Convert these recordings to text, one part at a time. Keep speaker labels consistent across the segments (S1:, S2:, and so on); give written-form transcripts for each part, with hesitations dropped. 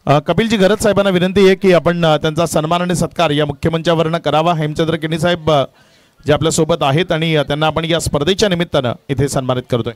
S1: कपिलजी गरज साहेबांना विनंती आहे की आपण त्यांचा सन्मान आणि सत्कार या मुख्यमंचावरनं करावा। हेमचंद्र किनी साहेब जे आपल्या सोबत आहेत आणि त्यांना आपण या स्पर्धेच्या निमित्तानं इथे सन्मानित करतोय।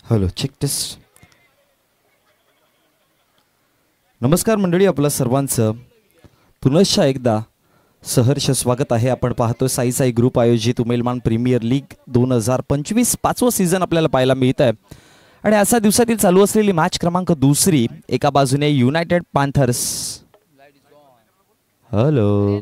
S2: Hello check test. नमस्कार मंडळी, आपलं सर्वांचं पुनश्च एकदा सहर्ष स्वागत आहे। आपण पाहतो साई साई ग्रुप आयोजित उमेलमान प्रीमियर लीग 2025 पाचवं सीझन आपल्याला पाहायला मिळत आहे। आणि अशा दिवसातील चालू असलेली मॅच क्रमांक 2, एका बाजूने united panthers. Hello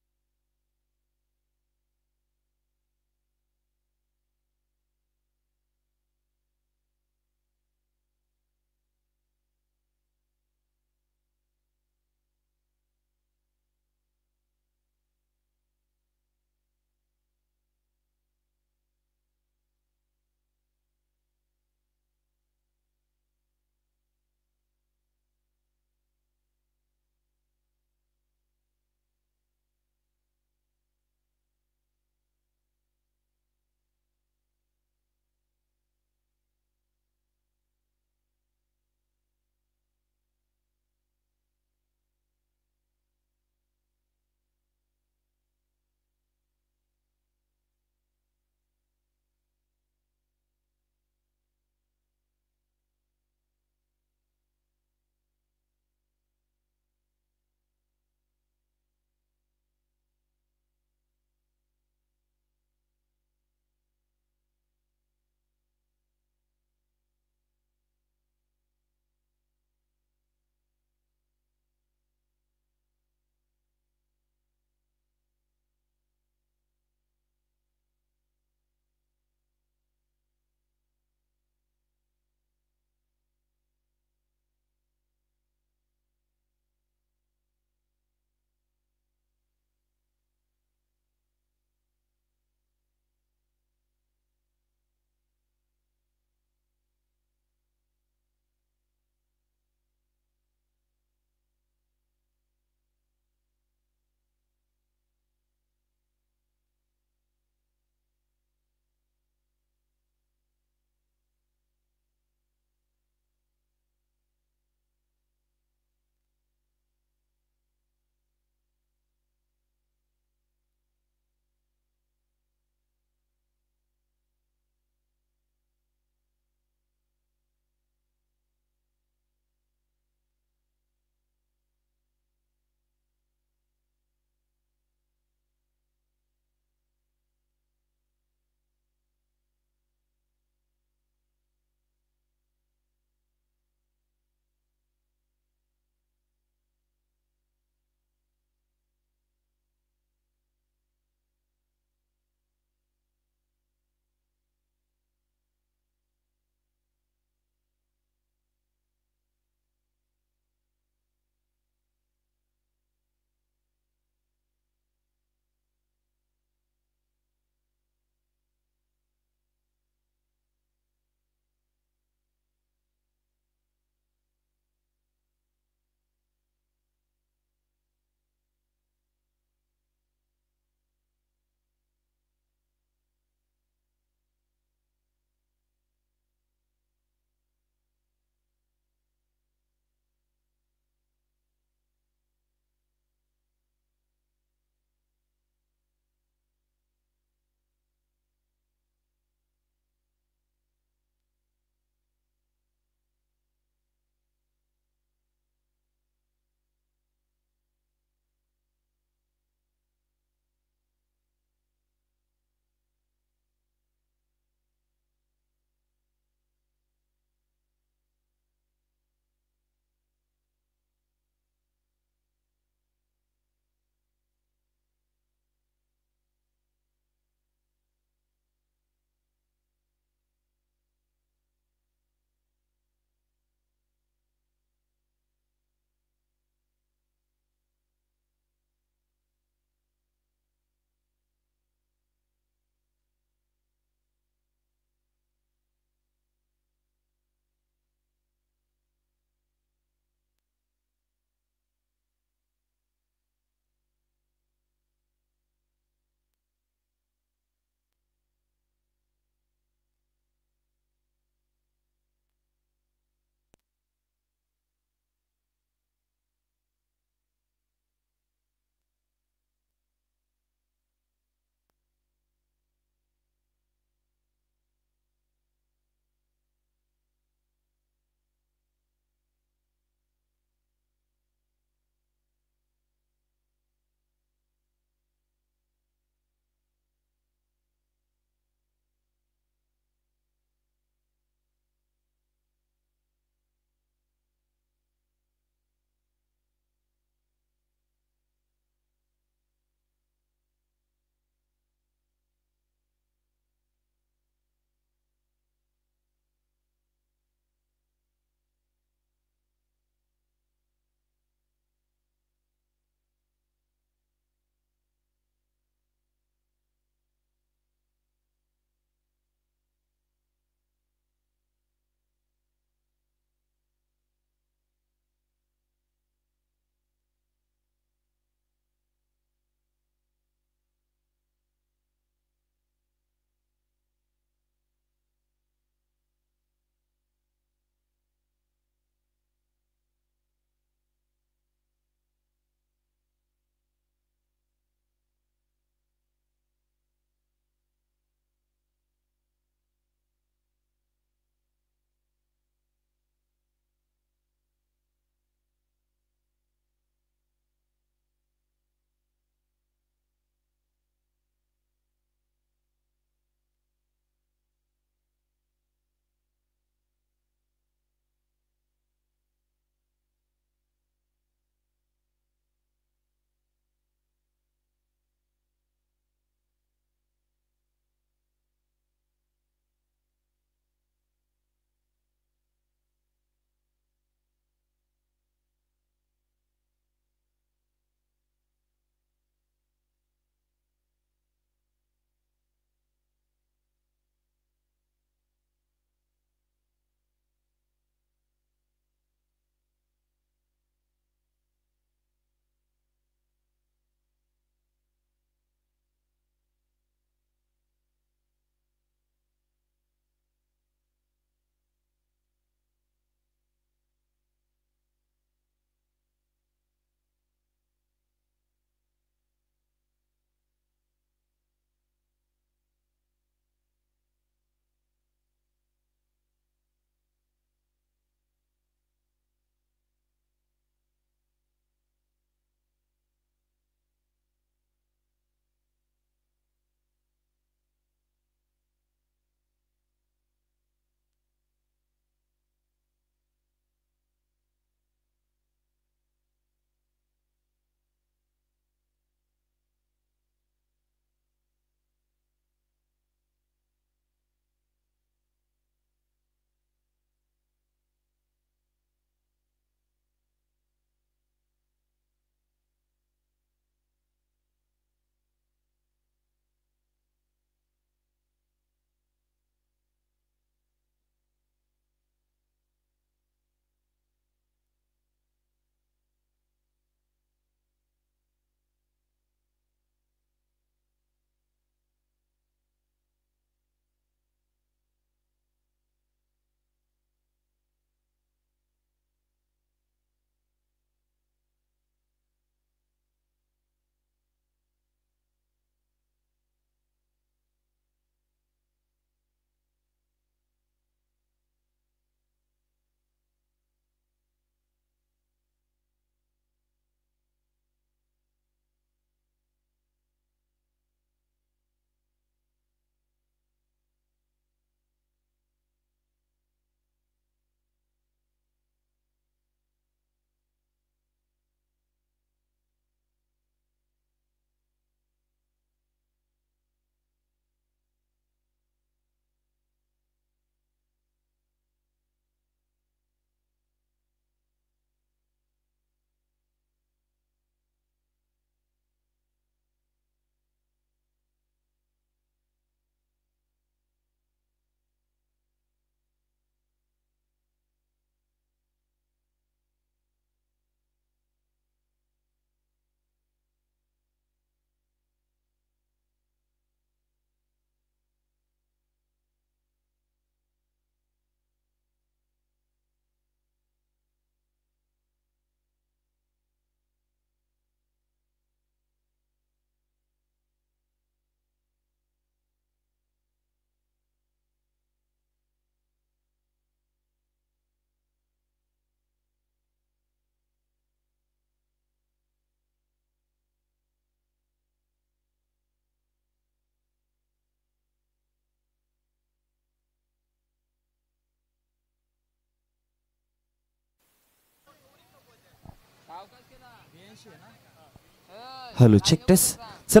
S2: hello check test. चल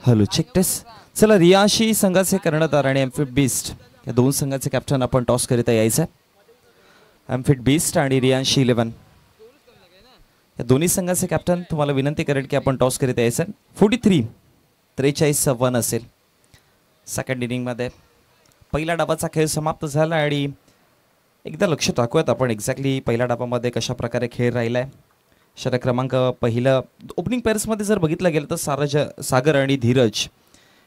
S2: हॅलो चेक टेस्ट. चला रियांशी संघाचे कर्णधार आणि एम्फिट बीस्ट या दोन संघाचे कॅप्टन आपण टॉस करीत यायचं आहे. एम्फिट बीस्ट आणि रियांशी 11 या दोन्ही संघाचे कॅप्टन तुम्हाला विनंती करेल की आपण टॉस करीत यायचं. 43-43 असेल. सेकंड इनिंगमध्ये पहिल्या डावाचा खेळ समाप्त झाला आणि एकदा लक्ष टाकूयात आपण एक्झॅक्टली पहिल्या डावामध्ये कशा प्रकारे खेळ राहिला आहे. षटक क्रमांक पहिलं ओपनिंग पेअर्समध्ये जर बघितलं गेलं तर सागर आणि धीरज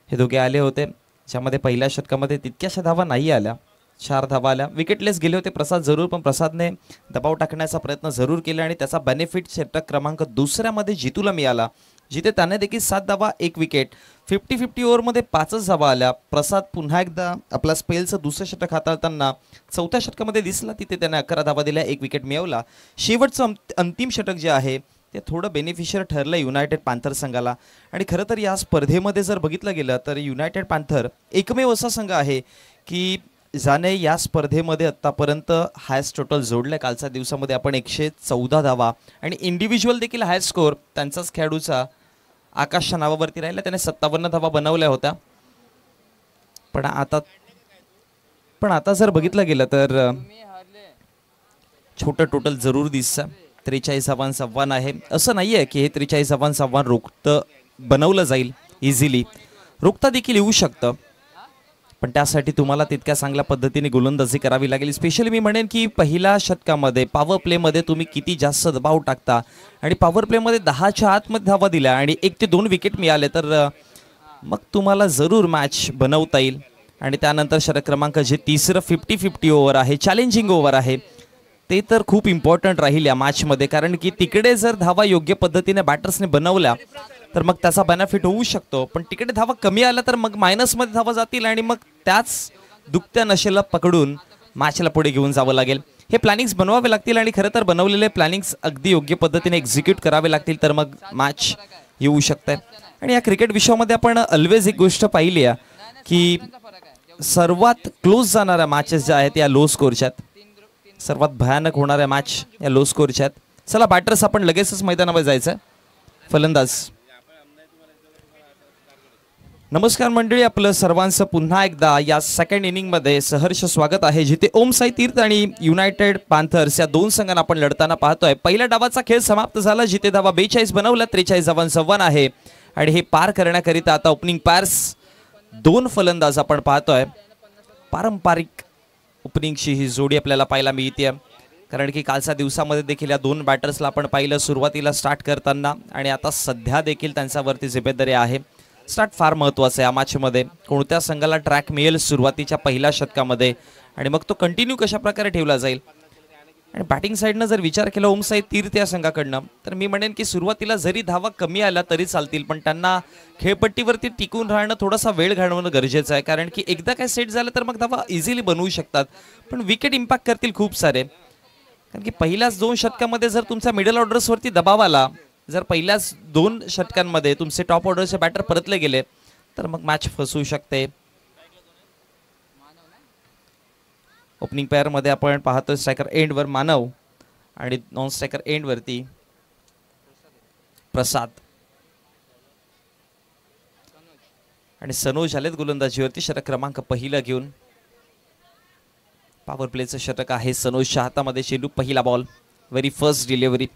S2: हे दोघे आले होते, ज्यामध्ये पहिल्या षटकामध्ये तितक्याशा धावा नाही आल्या. 4 धावा आल्या. विकेटलेस गेले होते प्रसाद जरूर, पण प्रसादने दबाव टाकण्याचा प्रयत्न जरूर केला आणि त्याचा बेनिफिट षटक क्रमांक दुसऱ्यामध्ये जितूला मिळाला, जिथे त्याने देखील 7 धावा 1 विकेट. 50-50 ओव्हरमध्ये 5 धावा आल्या. प्रसाद पुन्हा एकदा आपला स्पेलचं दुसरं षटक हाताळताना चौथ्या षटकामध्ये दिसला, तिथे त्याने 11 धावा दिल्या, 1 विकेट मिळवला. शेवटचं अंतिम षटक जे आहे ते थोडं बेनिफिशियल ठरलं युनायटेड पॅन्थर संघाला. आणि खरं तर या स्पर्धेमध्ये जर बघितलं गेलं तर युनायटेड पॅन्थर एकमेव असा संघ आहे की ज्याने या स्पर्धेमध्ये आत्तापर्यंत हायस्ट टोटल जोडलं. कालच्या दिवसामध्ये आपण 114 धावा आणि इंडिव्हिज्युअल देखील हाय स्कोर त्यांचाच खेळाडूचा आकाशच्या नावावरती राहिला, त्याने 57 धावा बनवल्या होत्या. पण आता जर बघितलं गेलं तर छोटं टोटल जरूर दिसतं. 43 धावांचा आव्हान आहे. असं नाही आहे की हे 43 धावांचं आव्हान रोखतं बनवलं जाईल इझिली. रोखता देखील येऊ शकतं, पण त्यासाठी तुम्हाला तितक्या चांगल्या पद्धतीने गोलंदाजी करावी लागेल. स्पेशली मी म्हणेन की पहिल्या षटकामध्ये पॉवर प्लेमध्ये तुम्ही किती जास्त दबाव टाकता आणि पॉवर प्लेमध्ये 10च्या आतमध्ये धावा दिल्या आणि 1 ते 2 विकेट मिळाले तर मग तुम्हाला जरूर मॅच बनवता येईल. आणि त्यानंतर षटक क्रमांक जे तिसरं 50-50 ओव्हर आहे, चॅलेंजिंग ओव्हर आहे, ते तर खूप इम्पॉर्टंट राहील या मॅचमध्ये. कारण की तिकडे जर धावा योग्य पद्धतीने बॅटर्सने बनवल्या तर मग त्याचा बेनिफिट होऊ शकतो, पण तिकडे धावा कमी आल्या तर मग मायनसमध्ये धावा जातील आणि मग त्याच दुखत्या नशेला पकडून मॅचला पुढे घेऊन जावं लागेल. हे प्लॅनिंग्स बनवावे लागतील आणि खरं तर बनवलेले प्लॅनिंग्स अगदी योग्य पद्धतीने एक्झिक्यूट करावे लागतील तर मग मॅच येऊ शकते. आणि या क्रिकेट विश्वामध्ये आपण ऑलवेज एक गोष्ट पाहिली आहे की सर्वात क्लोज जाणाऱ्या मॅचेस ज्या आहेत या लो स्कोरच्या आहेत. सर्वात भयानक होणाऱ्या मॅच या लो स्कोरच्या आहेत. चला बॅटर्स आपण लगेचच मैदानावर जायचं. फलंदाज नमस्कार मंडळी, आपलं सर्वांचं पुन्हा एकदा या सेकंड इनिंगमध्ये सहर्ष स्वागत आहे, जिथे ओम साई तीर्थ आणि युनायटेड पॅन्थर्स या दोन संघांना आपण लढताना पाहतोय. पहिल्या डावाचा खेळ समाप्त झाला, जिथे धावा 42 बनवल्या, 43 धावांचं आव्हान आहे. आणि हे पार करण्याकरिता आता ओपनिंग पॅर्स 2 फलंदाज आपण पाहतोय. पारंपरिक ओपनिंगची ही जोडी आपल्याला पाहायला मिळते, कारण की कालच्या दिवसामध्ये देखील या 2 बॅटर्सला आपण पाहिलं सुरुवातीला स्टार्ट करताना आणि आता सध्या देखील त्यांच्यावरती जिम्मेदारी आहे. स्टार्ट फार महत्त्वाचं आहे या मॅचमध्ये. कोणत्या संघाला ट्रॅक मिळेल सुरुवातीच्या पहिल्या षटकामध्ये आणि मग तो कंटिन्यू कशा प्रकारे ठेवला जाईल. आणि बॅटिंग साईडनं जर विचार केला ओम साई तीर्थ या संघाकडनं, तर मी म्हणेन की सुरुवातीला जरी धावा कमी आल्या तरी चालतील, पण त्यांना खेळपट्टीवरती टिकून राहणं थोडासा वेळ घालवणं गरजेचं आहे. कारण की एकदा काय सेट झालं तर मग धावा इझिली बनवू शकतात, पण विकेट इम्पॅक्ट करतील खूप सारे. कारण की पहिल्याच 2 षटकामध्ये जर तुमचा मिडल ऑर्डर्सवरती दबाव आला, जर पहिल्याच 2 षटकांमध्ये तुमचे टॉप ऑर्डरचे बॅटर परतले गेले तर मग मॅच फसू शकते. ओपनिंग पेअरमध्ये आपण पाहतोय स्ट्रायकर एंडवर मानव आणि नॉन स्ट्रायकर एंडवरती प्रसाद आणि सनोज आलेत गोलंदाजीवरती. षटक क्रमांक पहिला घेऊन पॉवर प्लेचं षटक आहे सनोजच्या हातामध्ये. चेंडू पहिला ball, very first delivery,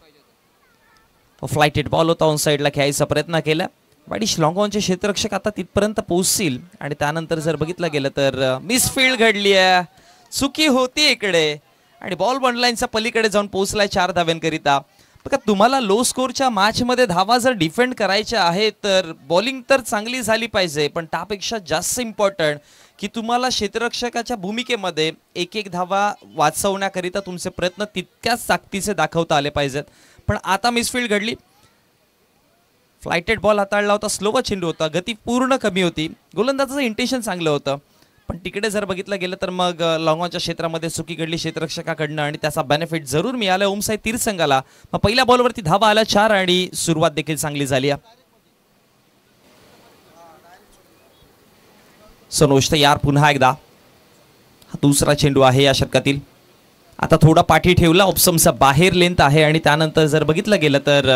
S2: flighted ball होता, ऑन साईडला खेळायचा प्रयत्न केला. वाडीश लॉंगॉनचे क्षेत्ररक्षक आता तिथपर्यंत पोहोचतील आणि त्यानंतर जर बघितलं गेलं तर मिसफील्ड घडली आहे, चुकी होती इकडे आणि बॉल बॉन्डलाईनच्या पलीकडे जाऊन पोहोचलाय 4 धाव्यांकरिता. बघा, तुम्हाला लो स्कोरच्या मॅचमध्ये धावा जर डिफेंड करायच्या आहेत तर बॉलिंग तर चांगली झाली पाहिजे, पण त्यापेक्षा जास्त इम्पॉर्टंट की तुम्हाला क्षेत्ररक्षकाच्या भूमिकेमध्ये एक धावा वाचवण्याकरिता तुमचे प्रयत्न तितक्याच ताकदीचे दाखवता आले पाहिजेत. पण आता मिसफील्ड घडली. फ्लाइटेड बॉल हाताळला होता, स्लोवा चेंडू होता, गती पूर्ण कमी होती, गोलंदाजाचं इंटेन्शन चांगलं होतं, पण तिकडे जर बघितलं गेलं तर मग लॉंगॉनच्या क्षेत्रामध्ये चुकी घडली क्षेत्ररक्षकाकडनं आणि त्याचा बेनिफिट जरूर मिळाला ओम साई तीर्थ संघाला. मग पहिल्या बॉलवरती धावा आल्या 4 आणि सुरुवात देखील चांगली झाली. सनोज तयार पुन्हा एकदा. हा दुसरा चेंडू आहे या षटकातील. आता थोडा पाठी ठेवला, ऑप्शनचा बाहेर लेंथ आहे आणि त्यानंतर जर बघितलं गेलं तर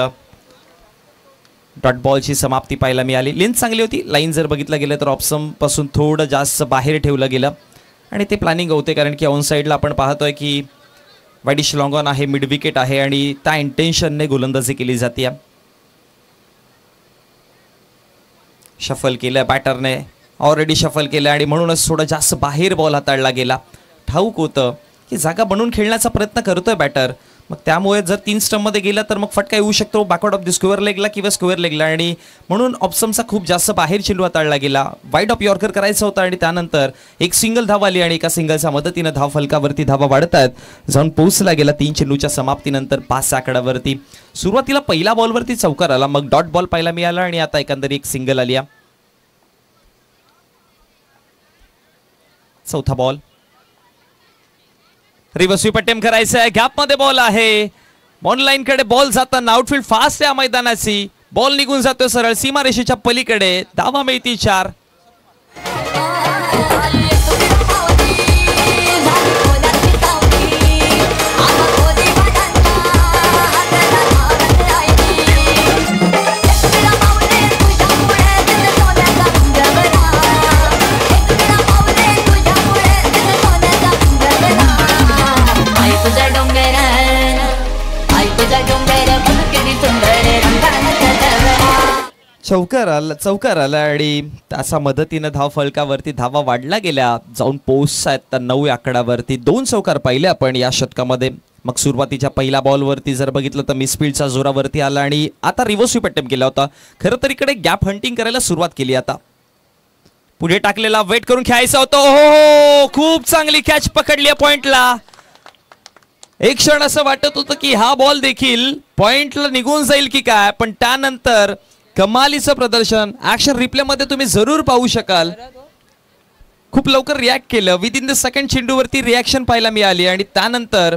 S2: डॉट बॉलची समाप्ती पाहायला मिळाली. लेंथ चांगली होती, लाईन जर बघितलं गेलं तर ऑप्शन पासून थोडं जास्त बाहेर ठेवलं गेलं आणि ते प्लॅनिंग होते, कारण की ऑन साईडला आपण पाहतोय की वाईडिश लॉंग ऑन आहे, मिड विकेट आहे आणि त्या इंटेन्शनने गोलंदाजी केली जाते. शफल केलं बॅटरने, ऑलरेडी शफल केलं आणि म्हणूनच थोडं जास्त बाहेर बॉल हाताळला गेला. ठाऊक होतं की जागा बनवून खेळण्याचा प्रयत्न करतोय बॅटर, मग त्यामुळे जर 3 स्टंपमध्ये गेला तर मग फटका येऊ शकतो बॅकवर्ड ऑफ द स्क्वेअर लेगला किंवा स्क्वेअर लेगला, आणि म्हणून ऑप्शनचा खूप जास्त बाहेर चेंडू हाताळला गेला. वाईड ऑफ यॉर्कर करायचा होता आणि त्यानंतर एक सिंगल धाव आली आणि एका सिंगलच्या मदतीनं धाव फलकावरती धावा वाढत आहेत जाऊन पोहोचला गेला 3 चेंडूच्या समाप्तीनंतर 5 आकड्यावरती. सुरुवातीला पहिला बॉलवरती चौकार आला, मग डॉट बॉल पाहायला मिळाला आणि आता एकंदरीत एक सिंगल आली. चौथा बॉल, रिव्हर्स स्वीप अटेम्प्ट करायचं आहे, गॅप मध्ये बॉल आहे, ऑनलाईन कडे बॉल जाताना आउटफील्ड फास्ट आहे मैदानाची, बॉल निघून जातोय सरळ सीमारेषेच्या पलीकडे, धावा मिळती 4. चौकार आला आणि त्याच्या मदतीनं धाव फलकावरती धावा वाढल्या गेल्या जाऊन पोस्ट आहेत तर 9 आकड्यावरती. 2 चौकार पाहिले आपण या षटकामध्ये. मग सुरुवातीच्या पहिल्या बॉलवरती जर बघितलं तर मिसफील्डच्या जोरावरती आला आणि आता रिव्हर्स स्वीप अटेम्प्ट केला होता. खरं तर इकडे गॅप हंटिंग करायला सुरुवात केली. आता पुढे टाकलेला, वेट करून खेळायचा होता. हो, खूप चांगली कॅच पकडली पॉइंटला. एक क्षण असं वाटत होतं की हा बॉल देखील पॉइंटला निघून जाईल की काय, पण त्यानंतर कमालीचं प्रदर्शन ऍक्शन रिप्ले मध्ये तुम्ही जरूर पाहू शकाल. खूप लवकर रिॲक्ट केलं, विदिन द सेकंड चेंडूवरती रिॲक्शन पाहायला मिळाली आणि त्यानंतर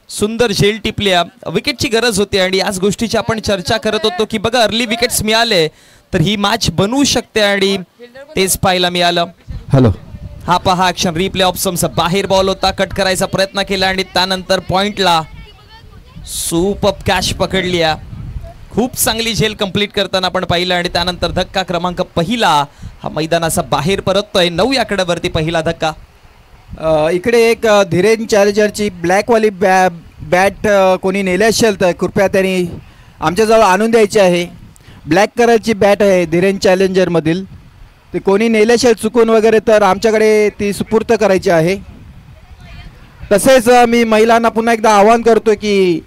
S2: सुंदर झेल टिपल्या. विकेटची गरज होती आणि याच गोष्टीची आपण चर्चा करत होतो की बघा अर्ली विकेट्स मिळाले तर ही मॅच बनवू शकते आणि तेच पाहायला मिळालं.
S3: हॅलो,
S2: हा पहा ऍक्शन रिप्ले ऑप्शनचा बाहेर बॉल होता, कट करायचा प्रयत्न केला आणि त्यानंतर पॉइंटला सुपर कॅच पकडली. खूप चांगली झेल कंप्लीट करताना आपण पाहिलं आणि त्यानंतर धक्का क्रमांक पहिला हा मैदानाचा बाहेर परततोय. 9 आकड्यावरती पहिला धक्का.
S3: इकडे एक धीरेन चॅलेंजरची ब्लॅकवाली बॅट कोणी नेली असेल तर कृपया त्यांनी आमच्याजवळ आणून द्यायची आहे. ब्लॅक कलरची बॅट आहे धीरेन चॅलेंजरमधील, ते कोणी नेली असेल चुकून वगैरे तर आमच्याकडे ती सुपूर्त करायची आहे. तसेच मी महिलांना पुन्हा एकदा आवाहन करतो की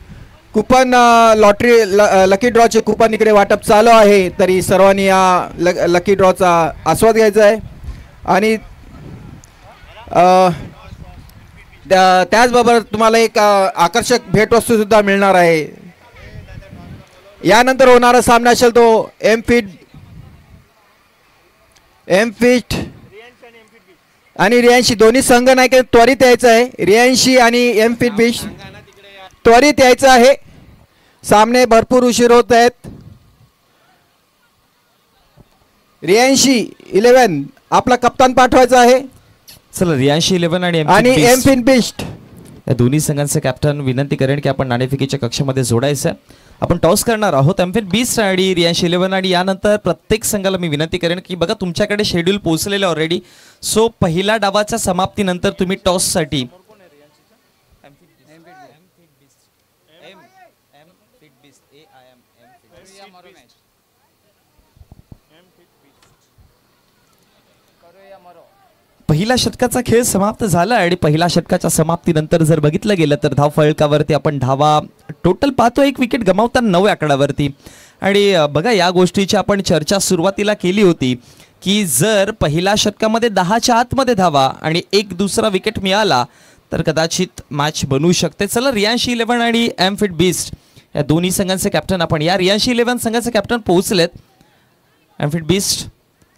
S3: कुपन लॉटरी लकी ड्रॉचे कुपन इकडे वाटप चालू आहे, तरी सर्वांनी या लकी ड्रॉचा आस्वाद घ्यायचा आहे. आणि त्याचबरोबर तुम्हाला एक आकर्षक भेटवस्तूसुद्धा मिळणार आहे. यानंतर होणारा सामना असेल तो एम फिट आणि रियांशी दोन्ही संघ नाही की त्वरित यायचं आहे. रियांशी आणि एम फिट बीच त्वरित यायचं आहे. सामने भरपूर उशीर होत आहेत. रियांशी 11 आपला कप्तान पाठवायचा आहे.
S2: चला रियांशी 11
S3: आणि एम फिन बिस्ट
S2: या दोन्ही संघांचे कॅप्टन विनंती करेन की आपण नाणेफेकीच्या कक्षामध्ये जोडायचं. आपण टॉस करणार आहोत एम फिन बीस्ट आणि रियांशी 11 आणि यानंतर प्रत्येक संघाला मी विनंती करेन की बघा तुमच्याकडे शेड्यूल पोहोचलेले ऑलरेडी. सो पहिल्या डावाच्या समाप्तीनंतर तुम्ही टॉससाठी पहिल्या षटकाचा खेळ समाप्त झाला आणि पहिल्या षटकाच्या समाप्तीनंतर जर बघितलं गेलं तर धाव फलकावरती आपण धावा टोटल पाहतो, एक विकेट गमावताना 9 आकड्यावरती. आणि बघा या गोष्टीची आपण चर्चा सुरुवातीला केली होती की जर पहिल्या षटकामध्ये 10च्या आतमध्ये धावा आणि एक दुसरा विकेट मिळाला तर कदाचित मॅच बनवू शकते. चला रियांशी 11 आणि एम फिट बीस्ट या दोन्ही संघांचे कॅप्टन आपण या रियांशी 11 संघाचे कॅप्टन पोहोचलेत. एम फिट बीस्ट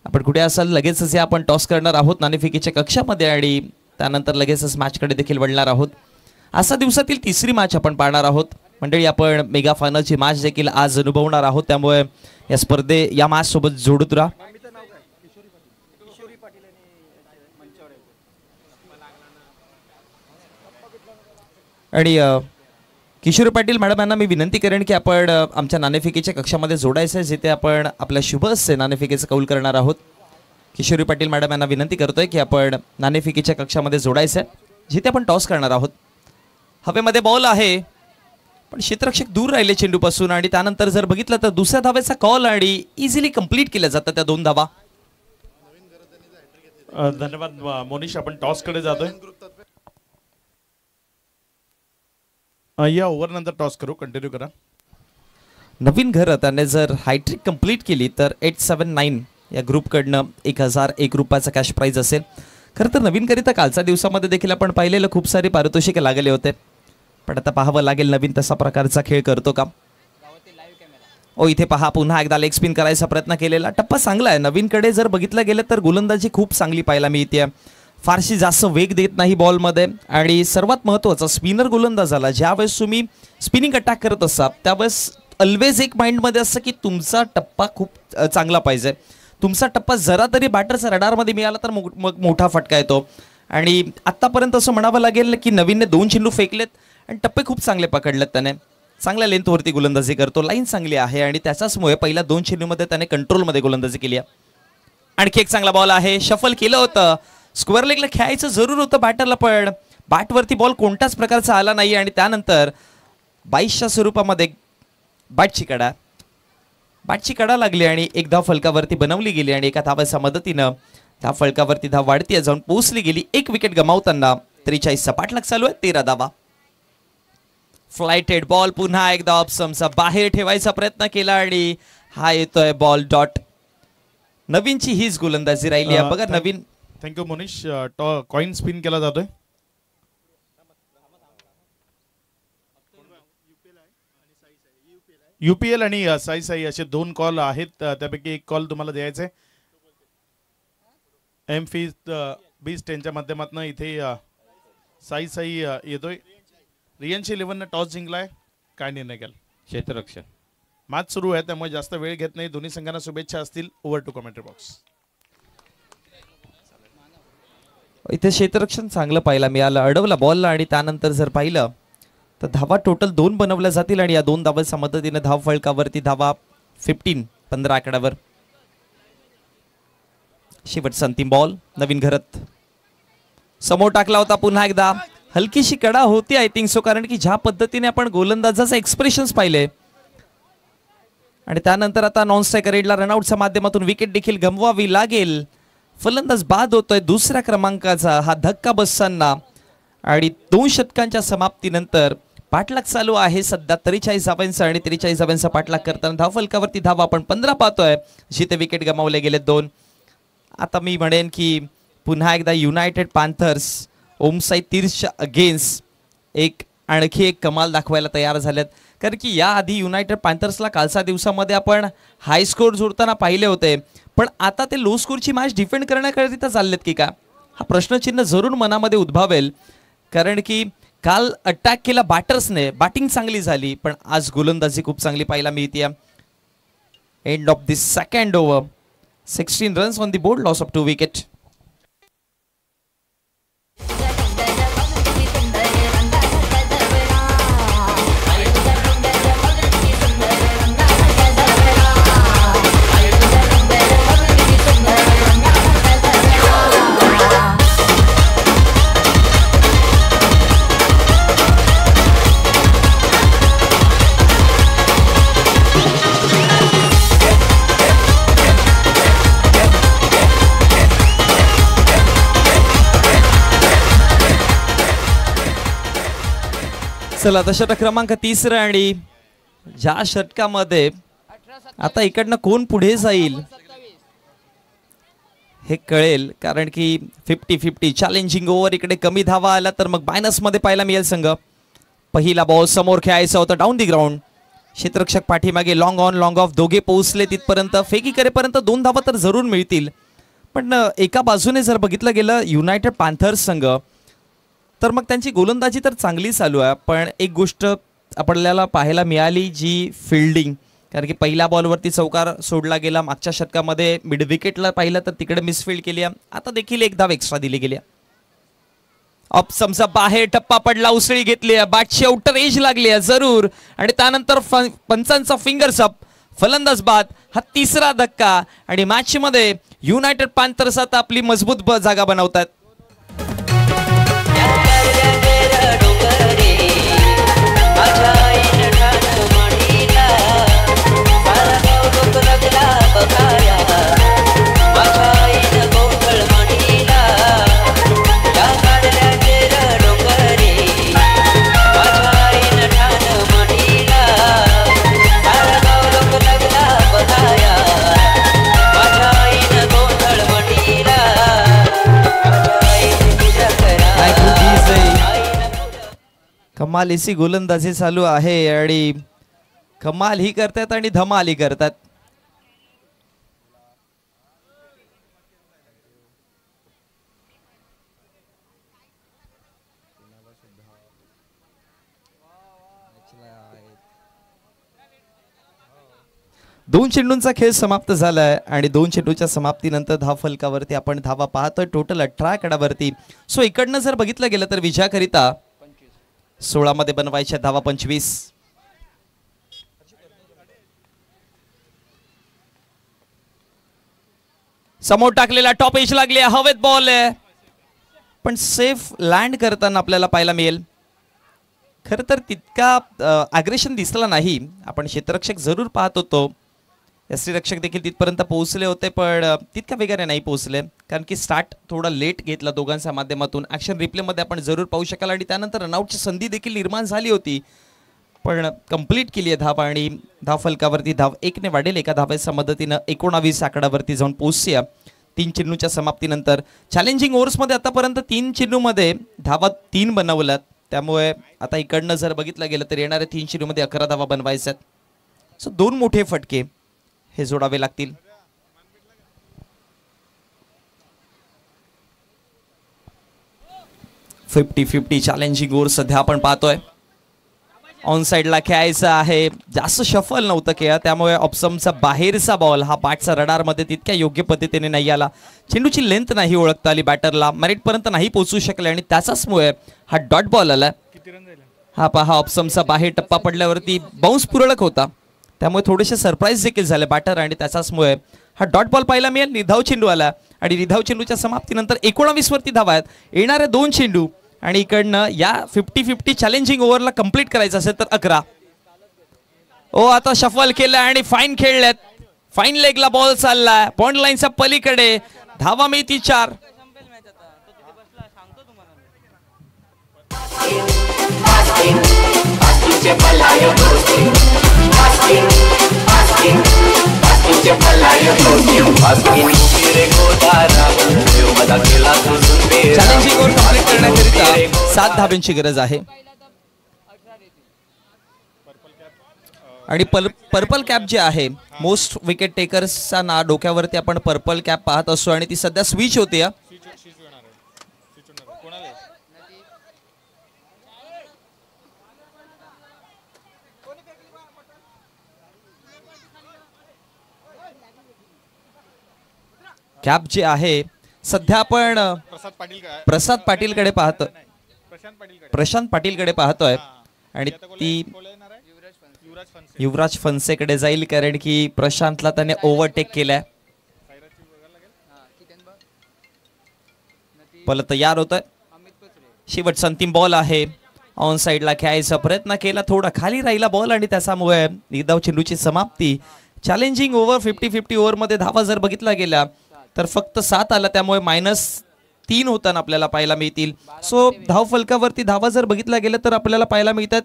S2: आपण कुठे असाल लगेचच या आपण टॉस करणार आहोत नाणेफेकीच्या कक्षामध्ये आणि त्यानंतर लगेचच मॅचकडे देखील वळणार आहोत. असा दिवसातील तिसरी मॅच आपण पाहणार आहोत मंडळी. आपण मेगा फायनलची मॅच देखील आज अनुभवणार आहोत, त्यामुळे या स्पर्धे या मॅच सोबत जोडत राहा. आणि किशोरी पाटील मॅडम यांना मी विनंती करेन की आपण आमच्या नाणेफेकीच्या कक्षामध्ये जोडायचं आहे, जिथे आपण आपल्या शुभ हस्ते नाणेफेकीचं कौल करणार आहोत. किशोरी पाटील मॅडम यांना विनंती करतोय की आपण नाणेफेकीच्या कक्षामध्ये जोडायचं आहे, जिथे आपण टॉस करणार आहोत. हवेमध्ये बॉल आहे, पण क्षेत्ररक्षक दूर राहिले चेंडूपासून आणि त्यानंतर जर बघितलं तर दुसऱ्या धावेचा कॉल आणि इझिली कंप्लीट केल्या जातात त्या 2 धावा.
S1: धन्यवाद मोनिश. आपण टॉस कडे जातोय. या ओव्हर नंतर टॉस करू. कंटिन्यू करा.
S2: नवीन घर त्याने जर हायट्रिक कंप्लीट केली तर 879 या ग्रुपकडनं 1001 रुपयाचा कॅश प्राइज असेल. खरं तर नवीनकरिता कालच्या दिवसामध्ये देखील आपण पाहिलेलं खूप सारे पारितोषिके लागले होते, पण आता पाहावं लागेल नवीन तसा प्रकारचा खेळ करतो का. इथे पहा पुन्हा एकदा लेग स्पिन करायचा प्रयत्न केलेला. टप्पा चांगला आहे. नवीनकडे जर बघितलं गेलं तर गोलंदाजी खूप चांगली पाहायला मिळते. फारशी जास्त वेग देत नाही बॉलमध्ये आणि सर्वात महत्त्वाचा स्पिनर गोलंदाजाला ज्यावेळेस तुम्ही स्पिनिंग अटॅक करत असाल त्यावेळेस ऑलवेज एक माइंडमध्ये असतं की तुमचा टप्पा खूप चांगला पाहिजे. तुमचा टप्पा जरा तरी बॅटरचा रडारमध्ये मिळाला तर मग मोठा फटका येतो. आणि आत्तापर्यंत असं म्हणावं लागेल की नवीनने 2 चेंडू फेकलेत आणि टप्पे खूप चांगले पकडलेत. त्याने चांगल्या लेंथवरती गोलंदाजी करतो. लाईन चांगली आहे आणि त्याच्याचमुळे पहिल्या 2 चेंडूमध्ये त्याने कंट्रोलमध्ये गोलंदाजी केली आहे. आणखी एक चांगला बॉल आहे. शफल केलं होतं. स्क्वेअर लेगला खेळायचं जरूर होतं बॅटरला, पण बॅटवरती बॉल कोणत्याच प्रकारचा आला नाही आणि त्यानंतर 22च्या स्वरूपामध्ये बॅटची कडा लागली आणि एक धाव फलकावरती बनवली गेली आणि एका धावाच्या मदतीनं त्या फलकावरती धाव वाढती जाऊन पोहोचली गेली. 1 विकेट गमावताना 43चा पाठलाग चालू आहे. 13 धावा. फ्लायटेड बॉल पुन्हा एकदा ऑप्शनचा बाहेर ठेवायचा प्रयत्न केला आणि हा येतोय बॉल डॉट. नवीनची हीच गोलंदाजी राहिली आहे बघा. नवीन
S1: थँक्यू मोनिश. कॉइन स्पिन केला जातोय. UPL आणि साई साई असे 2 कॉल आहेत. त्यापैकी एक कॉल तुम्हाला द्यायचा आहे. M-10 माध्यमातून इथे साई साई येतोय. रियन्स 11 टॉस जिंकलाय. काय निर्णय केला?
S4: क्षेत्ररक्षण.
S1: मॅच सुरू आहे त्यामुळे जास्त वेळ घेत नाही. दोन्ही संघांना शुभेच्छा असतील. Over to commentary box.
S2: इथे क्षेत्ररक्षण चांगलं पाहायला मिळालं. अडवला बॉलला आणि त्यानंतर जर पाहिलं तर धावा टोटल 2 बनवल्या जातील आणि या 2 धावांच्या मदतीने धाव फळकावरती धावा 15 आकड्यावर. शेवटचा अंतिम बॉल नवीन घरात समोर टाकला होता. पुन्हा एकदा हलकीशी कडा होती आय थिंक सो, कारण की ज्या पद्धतीने आपण गोलंदाजाचे एक्सप्रेशन्स पाहिले आणि त्यानंतर आता नॉन स्ट्रायकर रेडला रनआउटच्या माध्यमातून विकेट देखील गमवावी लागेल. फलंदाज बाद होतोय 2ऱ्या क्रमांकाचा. हा धक्का बसताना आणि 2 षटकांच्या समाप्तीनंतर पाठलाग चालू आहे सध्या 43 धावांचा आणि 43 धावांचा पाठलाग करताना धावफलकावरती धावा आपण 15 पाहतोय, जिथे विकेट गमावले गेले 2. आता मी म्हणेन की पुन्हा एकदा युनायटेड पॅन्थर्स ओमसाई तीर्थ अगेन्स्ट आणखी एक कमाल दाखवायला तयार झालेत. कारण की याआधी युनायटेड पॅन्थर्सला कालच्या दिवसामध्ये आपण हाय स्कोर जोडताना पाहिले होते, पण आता ते लो स्कोरची मॅच डिफेंड करण्याकरिता चाललेत की का, हा प्रश्नचिन्ह जरूर मनामध्ये उद्भवेल. कारण की काल अटॅक केला बॅटर्सने, बॅटिंग चांगली झाली, पण आज गोलंदाजी खूप चांगली पाहायला मिळते. End of the second over, 16 runs on the board, loss of 2 wicket. चला आता षटक क्रमांक 3 आणि ज्या षटकामध्ये आता इकडनं कोण पुढे जाईल हे कळेल. कारण की 50-50 चॅलेंजिंग ओव्हर, इकडे कमी धावा आला तर मग मायनस मध्ये पाहायला मिळेल संघ. पहिला बॉल समोर खेळायचा होता डाऊन दी ग्राउंड, क्षेत्ररक्षक पाठीमागे लॉंग ऑन लॉंग ऑफ दोघे पोहोचले तिथपर्यंत, फेकी करेपर्यंत 2 धावा तर जरूर मिळतील. पण एका बाजूने जर बघितलं गेलं युनायटेड पॅन्थर्स संघ, तर मग त्यांची गोलंदाजी तर चांगली चालू आहे, पण एक गोष्ट आपल्याला पाहायला मिळाली जी फिल्डिंग. कारण की पहिल्या बॉलवरती चौकार सोडला गेला, मागच्या षटकामध्ये मिड विकेटला पाहिलं तर तिकडे मिसफिल्ड केली, आता देखील एक धाव एक्स्ट्रा दिली गेली. ऑप्शनचा बाहेर टप्पा पडला, उसळी घेतली, बॅटची आउटर एज लागली जरूर आणि त्यानंतर पंचांचा फिंगर्स अप, फलंदाज बाद. हा तिसरा धक्का आणि मॅच मध्ये युनायटेड पॅन्थर्स आता आपली मजबूत जागा बनवतात. कमालीची गोलंदाजी चालू आहे आणि कमाल ही करतात आणि धमाल ही करतात. दोन चेंडूंचा खेळ समाप्त झालाय आणि दोन चेंडूच्या समाप्तीनंतर धाव फलकावरती आपण धावा पाहतोय टोटल 18 कडावरती. सो इकडनं जर बघितलं गेलं तर विजयाकरिता 16 मध्ये बनवायच्या धावा 25. समोर टाकलेला टॉप एज लागली, हवेत बॉल आहे पण सेफ लँड करताना आपल्याला पाहायला मिळेल. खरं तर तितका अग्रेशन दिसला नाही. आपण क्षेत्ररक्षक जरूर पाहत होतो, यष्टीरक्षक देखील तिथपर्यंत पोहोचले होते पण तितक्या वेगाने नाही पोहोचले कारण की स्टार्ट थोडा लेट घेतला दोघांच्या माध्यमातून. ॲक्शन रिप्लेमध्ये आपण जरूर पाहू शकाल आणि त्यानंतर रनआउटची संधी देखील निर्माण झाली होती पण कंप्लीट केली आहे धाव आणि धाव फलकावरती धाव 1 ने वाढेल. एका धावेच्या मदतीनं 19 आकडावरती जाऊन पोहोचूया 3 चेंडूच्या समाप्तीनंतर. चॅलेंजिंग ओव्हर्समध्ये आतापर्यंत 3 चेंडूमध्ये धावा 3 बनवल्यात, त्यामुळे आता इकडनं जर बघितलं गेलं तर येणाऱ्या 3 चेंडूमध्ये 11 धावा बनवायच्यात. सो 2 मोठे फटके हे जोडावे लागतील. फिफ्टी चॅलेंजिंग ओव्हर सध्या आपण पाहतोय. ऑन साइडला खेळायचं आहे, जास्त शफल नव्हतं खेळ त्यामुळे ऑप्शनचा बाहेरचा बॉल हा बॅटचा रडारमध्ये तितक्या योग्य पद्धतीने नाही आला. चेंडूची लेंथ नाही ओळखता आली बॅटरला, मेरिटपर्यंत नाही पोहोचू शकले आणि त्याचाचमुळे हा डॉट बॉल आला. हा पहा ऑप्शनचा बाहेर टप्पा पडल्यावरती बाउन्स पूरक होता त्यामुळे थोडेसे सरप्राईज देखील झाले बॅटर आणि त्याचाचमुळे हा डॉट बॉल पाहायला मिळेल. निधाव चेंडू आला आणि निधाव चेंडूच्या समाप्तीनंतर 19 वरती धावा आहेत. येणारे 2 चेंडू आणि इकडनं या 50-50 चॅलेंजिंग ओव्हरला कंप्लीट करायचं असेल तर 11. ओ आता शफल केलं आणि फाईन खेळल्यात. फाईन लेगला बॉल चाललाय पॉइंट लाईनच्या पलीकडे, धावा मिळती 4. चॅलेंजिंग ओव्हर कंप्लीट करण्याकरिता 7 धाब्यांची गरज आहे आणि पर्पल कॅप जे आहे मोस्ट विकेट टेकर्सचा ना डोक्यावरती आपण पर्पल कॅप पाहत असतो आणि ती सध्या स्विच होते. कॅप जे आहे सध्या आपण प्रसाद पाटीलकडे पाहतो, प्रशांत पाटीलकडे पाहतोय आणि ती युवराज फनसेकडे जाईल कारण की प्रशांतला त्याने ओव्हरटेक केलाय. पल तयार होतोय, शेवटचा अंतिम बॉल आहे. ऑन साइडला खेळायचा प्रयत्न केला, थोडा खाली राहिला बॉल आणि त्याच्यामुळे निधाव चेंडूची समाप्ती. चॅलेंजिंग ओव्हर 50-50 ओव्हरमध्ये धावा जर बघितला गेला तर फक्त 7 आला त्यामुळे -3 होताना आपल्याला पाहायला मिळतील. सो धाव फलकावरती धावा जर बघितला गेला तर आपल्याला पाहायला मिळतात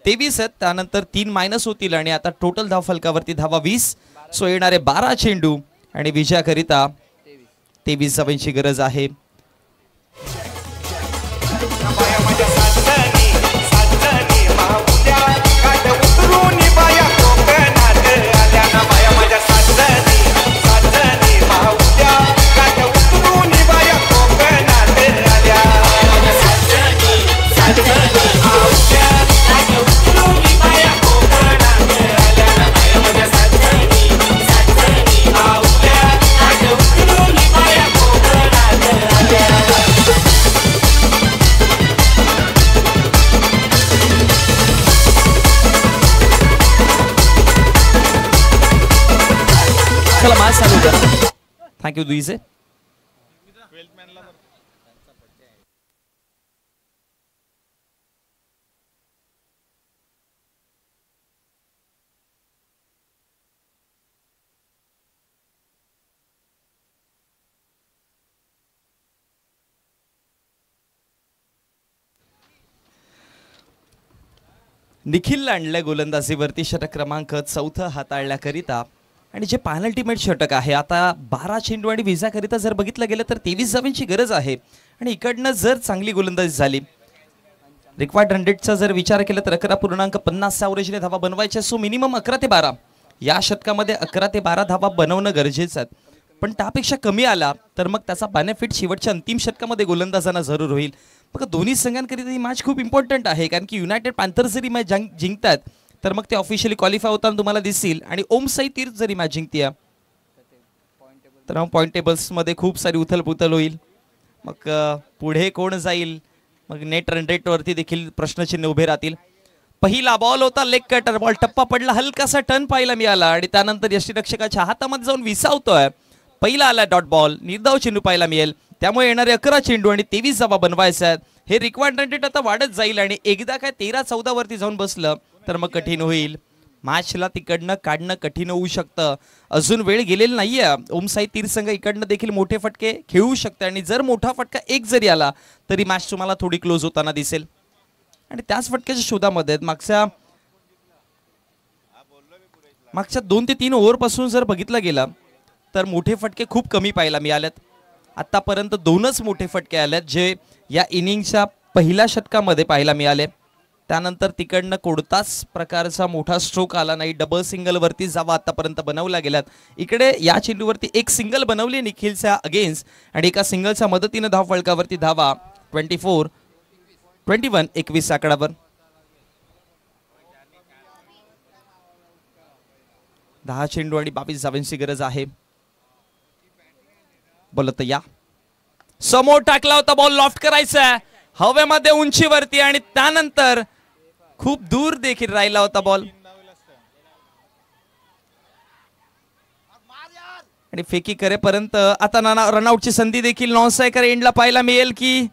S2: 23 आहेत, त्यानंतर 3 मायनस होतील आणि आता टोटल धाव फलकावरती धावा 20. सो येणारे 12 चेंडू आणि विजयाकरिता 23 धावांची गरज आहे. चला मॅच चालू करा. थँक्यू दुईसे. निखिल आणलं गोलंदाजीवरती षटक क्रमांक 4 हाताळण्याकरिता. आणि जे पॅनल्टी अल्टिमेट षटक आहे आता 12 चेंडू आणि विजाकरिता जर बघितलं गेलं तर 23 धावांची गरज आहे. आणि इकडनं जर चांगली गोलंदाजी झाली, रिक्वायर्ड 100चा जर विचार केला तर 11.50 ॲव्हरेजने धावा बनवायच्या. सो मिनिमम 11 ते 12 या षटकामध्ये 11 ते 12 धावा बनवणं गरजेचं आहे. पण त्यापेक्षा कमी आला तर मग त्याचा बेनिफिट शेवटच्या अंतिम षटकामध्ये गोलंदाजांना जरूर होईल. बघा दोन्ही संघांकरिता ही मॅच खूप इम्पॉर्टंट आहे, कारण की युनायटेड पॅन्थर्स जरी मॅच जिंकतात तर मग ते ऑफिशियली क्वालिफाय होताना तुम्हाला दिसतील. आणि ओम साई तीर्थ जरी मॅच जिंकते तर मग पॉईंट टेबल्समध्ये खूप सारी उथलपुथल होईल. मग पुढे कोण जाईल, मग नेट रन रेटवरती देखील प्रश्नचिन्ह उभे राहतील. पहिला बॉल होता लेग कटर बॉल, टप्पा पडला, हलकासा टर्न पाहायला मिळाला आणि त्यानंतर यष्टीरक्षकाच्या हातामध्ये जाऊन विसावतोय. पहिला आला डॉट बॉल, निर्धाव चेंडू पाहायला मिळेल. त्यामुळे येणारे 11 चेंडू आणि 23 धावा बनवायचे आहेत. हे रिक्वायर्ड रन रेट आता वाढत जाईल आणि एकदा काय 13-14 वरती जाऊन बसलं तर मग कठीण होईल. मॅचला तिकडनं काढणं कठीण होऊ शकतं. अजून वेळ गेलेली नाहीये. ओम साई तीर्थ संघ इकडनं देखील मोठे फटके खेळू शकते आणि जर मोठा फटका एक जरी आला तरी मॅच तुम्हाला थोडी क्लोज होताना दिसेल. आणि त्याच फटक्याच्या शोधामध्ये मागच्या 2 ते 3 ओव्हर पासून जर बघितलं गेलं तर मोठे फटके खूप कमी पाहायला मिळालेत. आतापर्यंत 2च मोठे फटके आलेत जे या इनिंगच्या पहिल्या षटकामध्ये पाहायला मिळाले. त्यानंतर तिकडनं कोणताच प्रकारचा मोठा स्ट्रोक आला नाही. डबल सिंगल वरती जावा आतापर्यंत बनवल्या गेल्यात. इकडे या चेंडूवरती एक सिंगल बनवली निखिलच्या अगेन्स्ट आणि एका सिंगलच्या मदतीने धाव फलकावरती धावा 21 आकडावर. 10 चेंडू आणि 22 धावांची गरज आहे. बोलत या समोर टाकला होता बॉल, लॉफ्ट करायचा हवेमध्ये उंचीवरती आणि त्यानंतर खूप दूर देखील राहिला होता बॉल आणि फेकी करेपर्यंत आता रनआउटची संधी देखील नॉन स्ट्रायकर एंडला पाहायला मिळेल की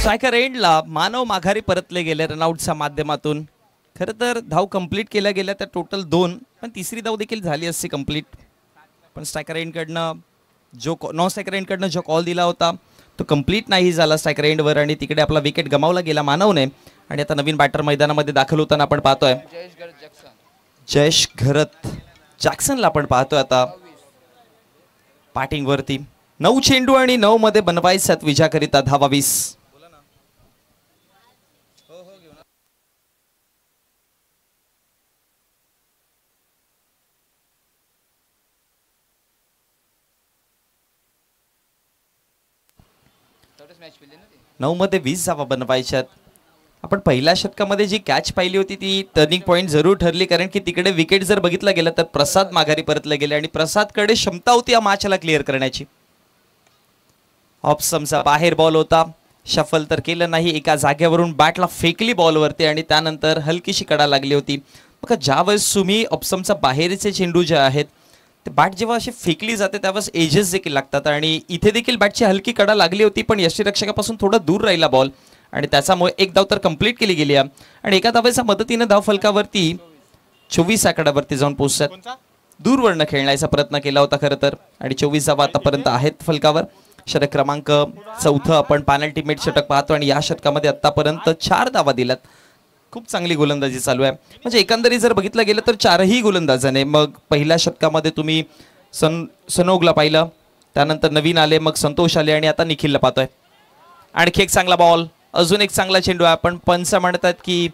S2: स्ट्रायकर एंडला मानव माघारी परतले गेले रनआउटच्या माध्यमातून. खरं तर धाव कंप्लीट केल्या गेल्या तर टोटल 2, पण तिसरी धाव देखील झाली असते कंप्लीट. पण स्ट्रायकर एंडकडनं नॉन स्ट्रायकर एंडकडनं जो कॉल दिला होता तो कंप्लीट नाही झाला स्ट्रायकर एंडवर आणि तिकडे आपला विकेट गमावला गेला मानवने. आणि आता नवीन बॅटर मैदानामध्ये दाखल होताना आपण पाहतोय जयेश घरत जॅक्सनला आपण पाहतोय आता बॅटिंग वरती. 9 चेंडू आणि 9 मध्ये बनवायच्यात विजयाकरिता धावा 20. नऊ मध्ये 20 धावा बनवायच्यात. आपण पहिल्या षटकामध्ये जी कॅच पाहिली होती ती टर्निंग पॉइंट जरूर ठरली, कारण की तिकडे विकेट जर बघितलं गेलं तर प्रसाद माघारी परतले गेले आणि प्रसादकडे क्षमता होती या मॅचला क्लिअर करण्याची. ऑप्समचा बाहेर बॉल होता, शफल तर केलं नाही, एका जागेवरून बॅटला फेकली बॉलवरती आणि त्यानंतर हलकीशी कडा लागली होती. बघा ज्यावेळेस तुम्ही ऑप्समचा बाहेरचे चेंडू जे आहेत ते बॅट जेव्हा अशी फेकली जाते त्यावेळेस एजेस देखील लागतात आणि इथे देखील बॅटची हलकी कडा लागली होती, पण यष्टीरक्षकापासून थोडा दूर राहिला बॉल आणि त्याच्यामुळे एक धाव तर कंप्लीट केली गेली आणि एका धावेच्या मदतीने धाव फलकावरती 24 आकड्यावरती जाऊन पोहोचतात. दूरवरनं खेळण्याचा प्रयत्न केला होता खरं तर आणि 24 धावा आतापर्यंत आहेत फलकावर. षटक क्रमांक 4 आपण पेनल्टी मेट षटक पाहतो आणि या षटकामध्ये आतापर्यंत 4 धावा दिल्यात. खूप चांगली गोलंदाजी चालू आहे. म्हणजे एकंदरीत जर बघितलं गेलं तर 4ही गोलंदाजाने, मग पहिल्या षटकामध्ये तुम्ही सनोगला पाहिलं, त्यानंतर नवीन आले, मग संतोष आले आणि आता निखिलला पाहतोय. आणखी एक चांगला बॉल, अजून एक चांगला चेंडू आहे. पण पंच म्हणतात की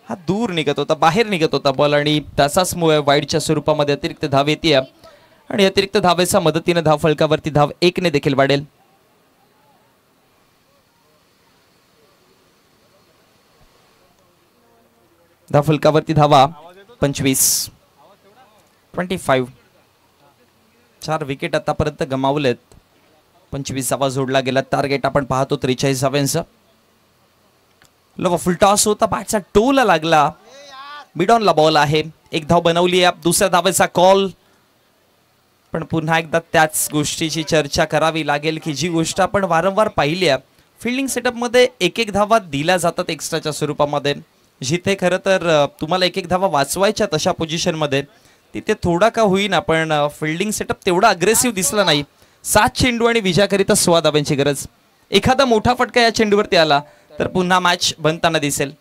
S2: हा दूर निघत होता, बाहेर निघत होता बॉल आणि त्याचाच मुळे वाईडच्या स्वरूपामध्ये अतिरिक्त धाव येते आणि अतिरिक्त धावेच्या मदतीने धाव फलकावरती धाव 1 ने देखील वाढेल. धावफलकावरती धावा 25. 4 विकेट आतापर्यंत गमावलेत. 25 धावा जोडला गेला. टार्गेट आपण पाहतो 43 धाव्यांचं. फुल टॉस होता, बॅटचा टोला लागला. मिड ऑनला बॉल आहे. 1 धाव बनवली आहे. दुसऱ्या धावेचा कॉल. पण पुन्हा एकदा त्याच गोष्टीची चर्चा करावी लागेल की जी गोष्ट आपण वारंवार पाहिली आहे. फिल्डिंग सेटअपमध्ये 1-1 धावा दिल्या जातात एक्स्ट्राच्या स्वरूपामध्ये. जिथे खरं तर तुम्हाला 1-1 धावा वाचवायच्या तशा पोझिशनमध्ये तिथे थोडा का होईना पण फिल्डिंग सेटअप तेवढा अग्रेसिव्ह दिसला नाही. 7 चेंडू आणि विजयाकरिता 16 धाव्यांची गरज. एखादा मोठा फटका या चेंडूवरती आला तर पुन्हा मॅच बनताना दिसेल.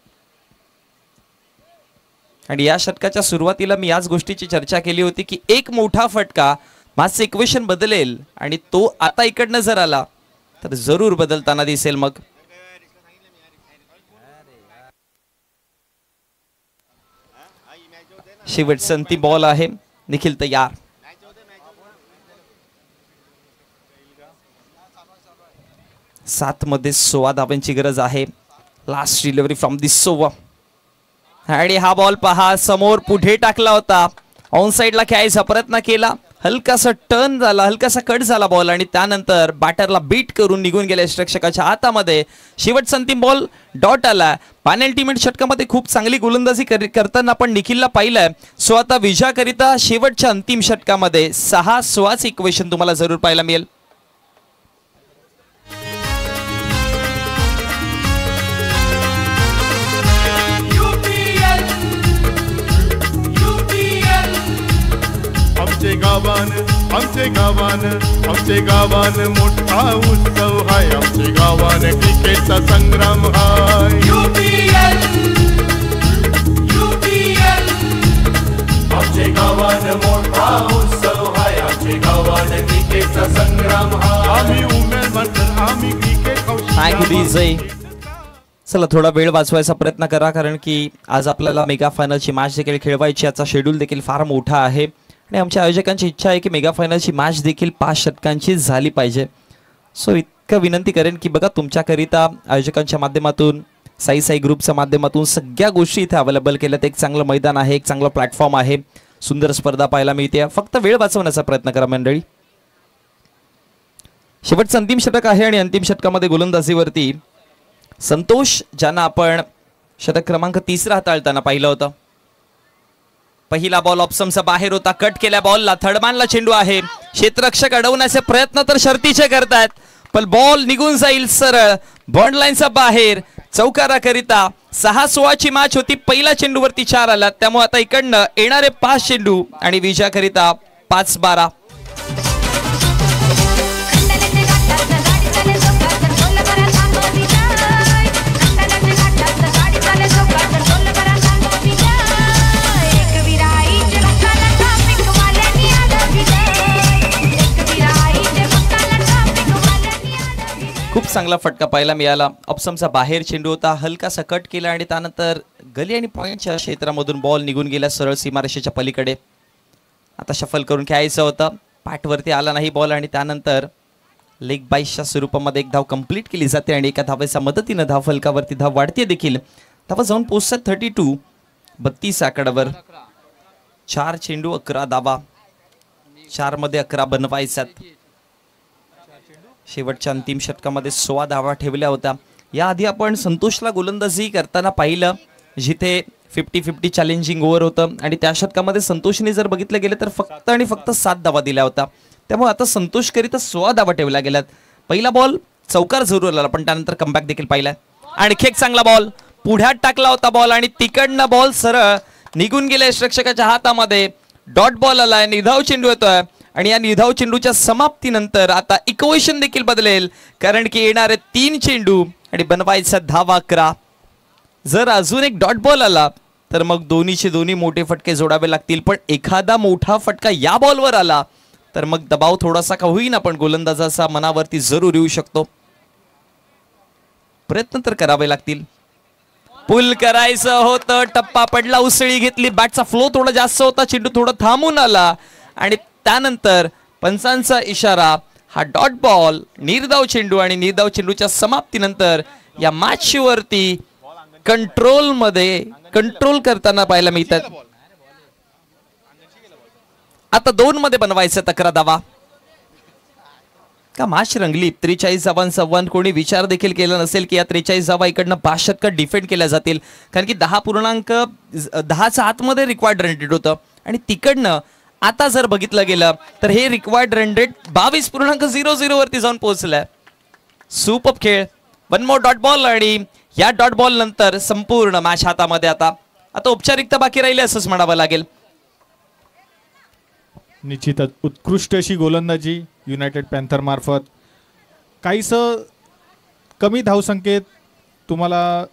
S2: आणि या षटकाच्या सुरुवातीला मी याच गोष्टीची चर्चा केली होती की एक मोठा फटका मॅचचं इक्वेशन बदलेल आणि तो आता इकडनं जर आला तर जरूर बदलताना दिसेल. मग शेवटचा अंतिम बॉल आहे. निखिल तयार. सात मध्ये 16 धाव्यांची गरज आहे. Last delivery from this over. आणि हा बॉल पहा समोर पुढे टाकला होता. ऑन साइडला खेळायचा प्रयत्न केला. हलकासा टर्न झाला, हलकासा कट झाला बॉल आणि त्यानंतर बॅटरला बीट करून निघून गेले रक्षकाच्या हातामध्ये. शेवटचा अंतिम बॉल डॉट आला. पेनल्टीमेट षटकामध्ये खूप चांगली गोलंदाजी करताना आपण निखिलला पाहिलंय. सो आता विजयाकरिता शेवटच्या अंतिम षटकामध्ये 6-16 इक्वेशन तुम्हाला जरूर पाहायला मिळेल.
S4: आमचे गावान मोठा उत्सव हाय. आमचे गावान क्रिकेटचा संग्राम हाय. आमचे गावान मोठा उत्सव हाय. आमचे गावान क्रिकेटचा संग्राम हाय. आम्ही उमेद म्हणतात आम्ही क्रिकेट
S2: चला थोडा वेळ वाचवायचा प्रयत्न करा कारण की आज आपल्याला मेगा फायनलची मॅच देखील खेळवायची. याचा शेड्यूल देखील फार मोठा आहे आणि आमच्या आयोजकांची इच्छा आहे की मेगा फायनलची मॅच देखील 5 षटकांची झाली पाहिजे. सो इतकं विनंती करेन की बघा तुमच्याकरिता आयोजकांच्या माध्यमातून साई ग्रुपच्या माध्यमातून सगळ्या गोष्टी इथे अवेलेबल केल्यात. एक चांगलं मैदान आहे, एक चांगला प्लॅटफॉर्म आहे, सुंदर स्पर्धा पाहायला मिळते. फक्त वेळ वाचवण्याचा प्रयत्न करा मंडळी. शेवटचं अंतिम षटक आहे आणि अंतिम षटकामध्ये गोलंदाजीवरती संतोष ज्यांना आपण षटक क्रमांक 3 हाताळताना पाहिलं होतं. पहिला बॉल ऑप्शनचा बाहेर होता. कट केल्या बॉलला थर्डमॅनला चेंडू आहे. क्षेत्ररक्षक अडवण्याचे प्रयत्न तर शर्तीचे करतायत पण बॉल निघून जाईल सरळ बॉन्ड लाईनचा बाहेर. चौकाराकरिता 6-16 मॅच होती. पहिल्या चेंडूवरती 4 आला. त्यामुळे आता इकडनं येणारे 5 चेंडू आणि विजयाकरिता 5-12. खूप चांगला फटका पाहायला मिळाला. ऑप्शनचा बाहेर चेंडू होता. हलकासा कट केला आणि त्यानंतर गली आणि पॉइंटच्या क्षेत्रामधून बॉल निघून गेला सरळ सीमारेषेच्या पलीकडे. आता शफल करून खेळायचं होतं. पॅटवरती आला नाही बॉल आणि त्यानंतर लेग बाईसच्या स्वरूपामध्ये 1 धाव कंप्लीट केली जाते आणि एका धावेच्या मदतीनं धाव फलकावरती धाव वाढते देखील. धावा जाऊन पोहोचतात 32. 32 आकड्यावर 4 चेंडू 11 धावा. 4 मध्ये 11 बनवायच्यात. शेवटच्या अंतिम षटकामध्ये 16 धावा ठेवल्या होत्या. याआधी आपण संतोषला गोलंदाजी करताना पाहिलं जिथे 50-50 चॅलेंजिंग ओव्हर होतं आणि त्या षटकामध्ये संतोषने जर बघितलं गेलं तर फक्त आणि फक्त 7 धावा दिल्या होत्या. त्यामुळे आता संतोषकरिता 16 धावा ठेवल्या गेल्यात. पहिला बॉल चौकार जरूर आला पण त्यानंतर कमबॅक देखील पाहिलाय. आणखी एक चांगला बॉल पुढ्यात टाकला होता बॉल आणि तिकडनं बॉल सरळ निघून गेले रक्षकाच्या हातामध्ये. डॉट बॉल आलाय. निधाव चेंडू येतोय आणि या निधाव चेंडूच्या समाप्तीनंतर आता इक्वेशन देखील बदलेल कारण की येणारे 3 चेंडू आणि बनवायचा धावा 11. जर अजून एक डॉट बॉल आला तर मग दोन्हीचे दोन्ही मोठे फटके जोडावे लागतील. पण एखादा मोठा फटका या बॉलवर आला तर मग दबाव थोडासा का होईना पण गोलंदाजाचा मनावरती जरूर येऊ शकतो. प्रयत्न तर करावे लागतील. पुल करायचं होतं. टप्पा पडला. उसळी घेतली. बॅटचा फ्लो थोडा जास्त होता. चेंडू थोडा थांबून आला आणि त्यानंतर पंचांचा इशारा. हा डॉट बॉल निर्धाव चेंडू आणि निर्धाव चेंडूच्या समाप्तीनंतर या मॅच वरती कंट्रोल मध्ये कंट्रोल करताना पाहायला मिळतात. आता 2 मध्ये बनवायचं 11 धावा का माश रंगली. 43 धावांचा कोणी विचार देखील केला नसेल की या 43 धावा इकडनं 5 षटकं डिफेंड केल्या जातील, कारण की 10.10च्या आतमध्ये रिक्वायर्ड रन रेट होतं. आणि तिकडनं आता जर बघितलं गेलं तर हे रिक्वायर्ड रन रेट 22.00 वरती जाऊन पोहोचलंय. सुपर खेळ. 1 मोर डॉट बॉल आणि या डॉट बॉल नंतर संपूर्ण मॅच हातामध्ये. आता औपचारिकता बाकी राहिली असंच म्हणावं लागेल.
S5: निश्चितच उत्कृष्ट अशी गोलंदाजी युनायटेड पॅन्थर मार्फत. काहीसं कमी धावसंख्येत तुम्हाला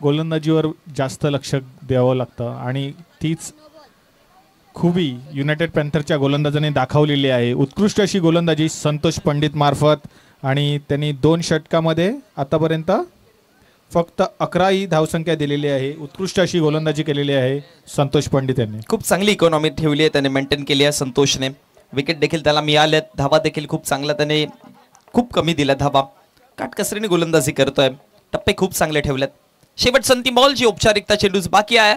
S5: गोलंदाजीवर जास्त लक्ष द्यावं लागतं आणि तीच खूबी युनायटेड पॅन्थरच्या गोलंदाजाने दाखवलेली आहे. उत्कृष्ट अशी गोलंदाजी संतोष पंडित मार्फत आणि त्यांनी 2 षटकामध्ये आतापर्यंत फक्त 11 धावसंख्या दिलेली आहे. उत्कृष्ट अशी गोलंदाजी केलेली आहे संतोष पंडित यांनी.
S2: खूप चांगली इकॉनॉमी ठेवली आहे त्याने, मेंटेन केली आहे संतोषने. विकेट देखील त्याला मिळाल्यात, धावा देखील खूप चांगला त्याने खूप कमी दिल्या धावा. काटकसरीने गोलंदाजी करतोय, टप्पे खूप चांगले ठेवलेत. शेवटची अंतिम बॉल जी औपचारिकता चेंडूच बाकी आहे.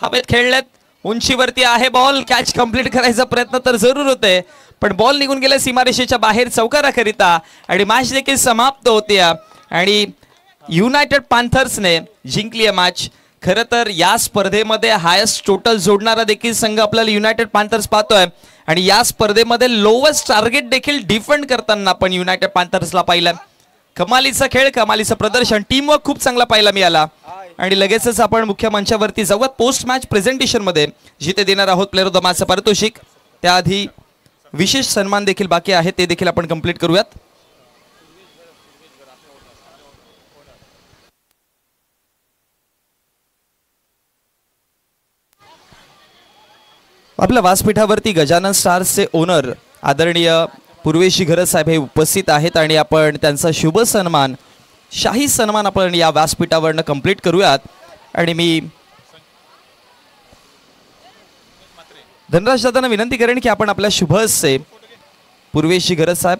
S2: हवेत खेळलेत, उंचीवरती आहे बॉल. कॅच कंप्लीट करायचा प्रयत्न तर जरूर होते पण बॉल निघून गेला सीमारेषेच्या बाहेर चौकाराकरिता आणि मॅच देखील समाप्त होते. आणि युनायटेड पॅन्थर्सने जिंकली आहे मॅच. खरं तर या स्पर्धेमध्ये हायेस्ट टोटल जोडणारा देखील संघ आपल्याला युनायटेड पॅन्थर्स पाहतोय आणि या स्पर्धेमध्ये लोवेस्ट टार्गेट देखील डिफेंड करताना आपण युनायटेड पॅन्थर्सला पाहिलं. कमालीचा खेळ, कमालीचं प्रदर्शन, टीमवर्क खूप चांगला पाहायला मिळाला. आणि लगेचच आपण मुख्य मंचावरती जाऊयात पोस्ट मॅच प्रेझेंटेशन मध्ये, जिथे देणार आहोत प्लेअर ऑफ द मॅचचं पारितोषिक. त्याआधी विशेष सन्मान देखील बाकी आहे, ते देखील आपण कंप्लीट करूयात. आपल्या व्यासपीठावरती गजानन स्टार्सचे ओनर आदरणीय पूर्वेशी घरत साहेब हे उपस्थित आहेत आणि आपण त्यांचा शुभ सन्मान, शाही सन्मान आपण या व्यासपीठावरनं कंप्लीट करूयात. आणि मी धनराज दादांना विनंती करेन की आपण आपल्या शुभ हस्ते पूर्वेशी घरत साहेब